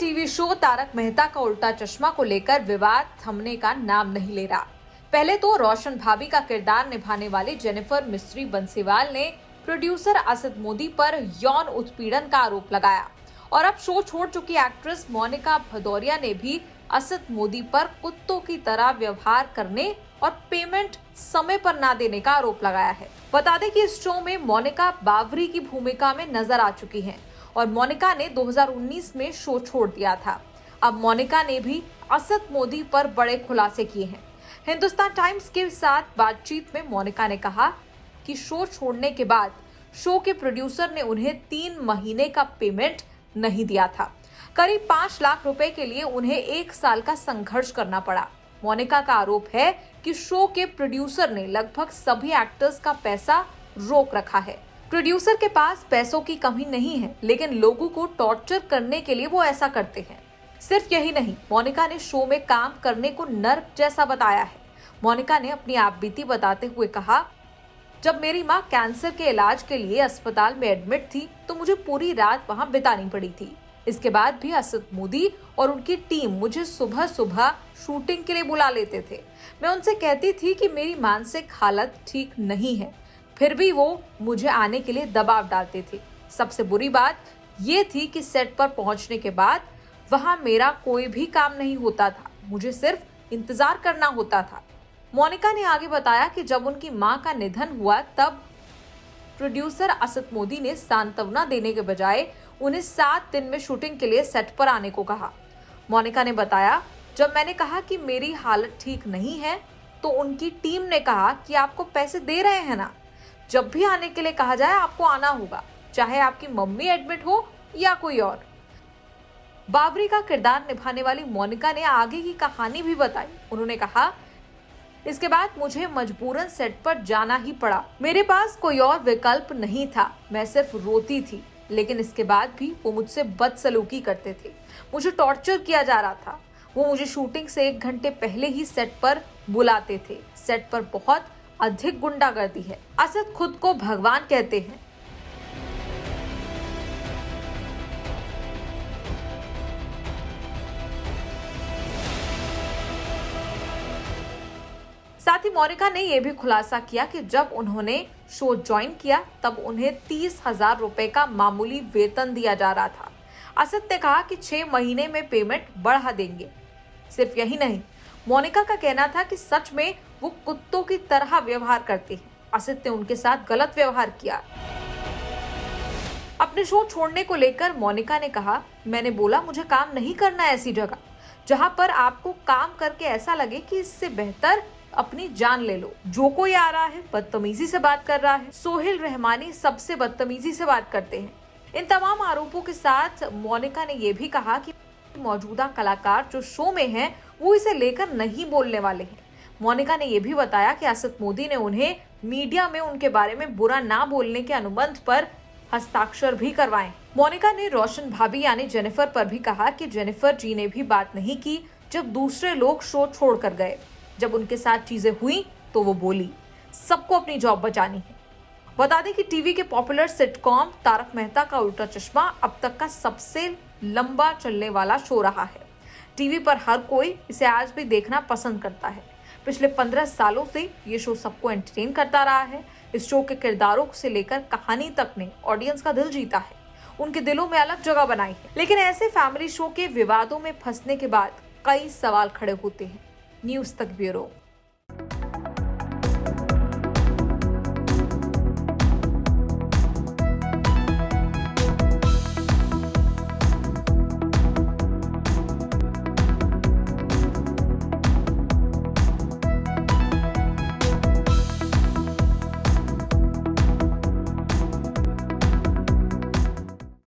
TV show Tarak Mehta का उल्टा चश्मा को लेकर विवाद थमने का नाम नहीं ले रहा। पहले तो रोशन भाभी का किरदार निभाने वाली जेनिफर मिस्री बंसीवाल ने प्रोड्यूसर असद मोदी पर यौन उत्पीड़न का आरोप लगाया और अब शो छोड़ चुकी एक्ट्रेस मोनिका भदौरिया ने भी असद मोदी पर कुत्तों की तरह व्यवहार करने और पेमेंट समय पर ना देने का आरोप लगाया है। बता दें कि इस शो में मोनिका बावरी की भूमिका में नजर आ चुकी हैं और मोनिका ने 2019 में शो छोड़ दिया था। अब मोनिका ने भी असद मोदी पर बड़े खुलासे किए हैं। हिंदुस्तान टाइम्स के साथ बातचीत में मोनिका ने कहा कि शो छोड़ने के बाद शो के प्रोड्यूसर ने उन्हें 3 महीने का पेमेंट नहीं दिया था। करीब 5 लाख रुपए के लिए उन्हें 1 साल का संघर्ष करना पड़ा। मोनिका का आरोप है कि शो के प्रोड्यूसर ने लगभग सभी एक्टर्स का पैसा रोक रखा है। प्रोड्यूसर के पास पैसों की कमी नहीं है, लेकिन लोगों को टॉर्चर करने के लिए वो ऐसा करते हैं। सिर्फ यही नहीं, मोनिका ने शो में काम करने को नर्क जैसा बताया है। मोनिका ने अपनी आपबीती बताते हुए कहा, जब मेरी मां कैंसर के इलाज के लिए अस्पताल में एडमिट थी तो मुझे पूरी रात वहां बितानी पड़ी थी। इसके बाद भी असद मोदी और उनकी टीम मुझे सुबह सुबह शूटिंग के लिए बुला लेते थे। मैं उनसे कहती थी कि मेरी मानसिक हालत ठीक नहीं है, फिर भी वो मुझे आने के लिए दबाव डालते थे। सबसे बुरी बात ये थी कि सेट पर पहुंचने के बाद वहां मेरा कोई भी काम नहीं होता था, मुझे सिर्फ इंतजार करना होता था। मोनिका ने आगे बताया कि जब उनकी मां का निधन हुआ तब प्रोड्यूसर असद मोदी ने सांत्वना देने के बजाय उन्हें 7 दिन में शूटिंग के लिए सेट पर आने को कहा। मोनिका ने बताया, जब मैंने कहा कि मेरी हालत ठीक नहीं है तो उनकी टीम ने कहा कि आपको पैसे दे रहे हैं ना, जब भी आने के लिए कहा जाए आपको आना होगा, चाहे आपकी मम्मी एडमिट हो या कोई और। बावरी का किरदार निभाने वाली मोनिका ने आगे की कहानी भी बताई। उन्होंने कहा, इसके बाद मुझे मजबूरन सेट पर जाना ही पड़ा। मेरे पास कोई और विकल्प नहीं था, मैं सिर्फ रोती थी, लेकिन इसके बाद भी वो मुझसे बदसलूकी करते थे। मुझे टॉर्चर किया जा रहा था। वो मुझे शूटिंग से 1 घंटे पहले ही सेट पर बुलाते थे। सेट पर बहुत अधिक गुंडागर्दी है। असद खुद को भगवान कहते हैं। साथ ही मोनिका ने यह भी खुलासा किया कि जब उन्होंने शो ज्वाइन किया तब उन्हें 30,000 रुपए का मामूली वेतन दिया जा रहा था। असद ने कहा कि 6 महीने में पेमेंट बढ़ा देंगे। सिर्फ यही नहीं, मोनिका का कहना था कि सच में वो कुत्तों की तरह व्यवहार करते हैं। असद ने उनके साथ गलत व्यवहार किया। अपने शो छोड़ने को लेकर मोनिका ने कहा, मैंने बोला मुझे काम नहीं करना है ऐसी जगह जहां पर आपको काम करके ऐसा लगे कि इससे बेहतर अपनी जान ले लो। जो कोई आ रहा है बदतमीजी से बात कर रहा है। सोहेल रहमानी सबसे बदतमीजी से बात करते हैं। इन तमाम आरोपों के साथ मोनिका ने यह भी कहा कि मौजूदा कलाकार जो शो में हैं वो इसे लेकर नहीं बोलने वाले हैं। मोनिका ने यह भी बताया कि असद मोदी ने उन्हें मीडिया में उनके बारे में बुरा ना बोलने के अनुबंध पर हस्ताक्षर भी करवाए। मोनिका ने रोशन भाभी यानी जेनिफर पर भी कहा कि जेनिफर जी ने भी बात नहीं की जब दूसरे लोग शो छोड़कर गए। जब उनके साथ चीजें हुई तो वो बोली, सबको अपनी जॉब बचानी है। बता दें कि टीवी के पॉपुलर सिटकॉम तारक मेहता का उल्टा चश्मा अब तक का सबसे लंबा चलने वाला शो रहा है। टीवी पर हर कोई इसे आज भी देखना पसंद करता है। पिछले 15 सालों से ये शो सबको एंटरटेन करता रहा है। इस शो के किरदारों से लेकर कहानी तक ने ऑडियंस का दिल जीता है, उनके दिलों में अलग जगह बनाई है। लेकिन ऐसे फैमिली शो के विवादों में फंसने के बाद कई सवाल खड़े होते हैं। न्यूज़ तक ब्यूरो।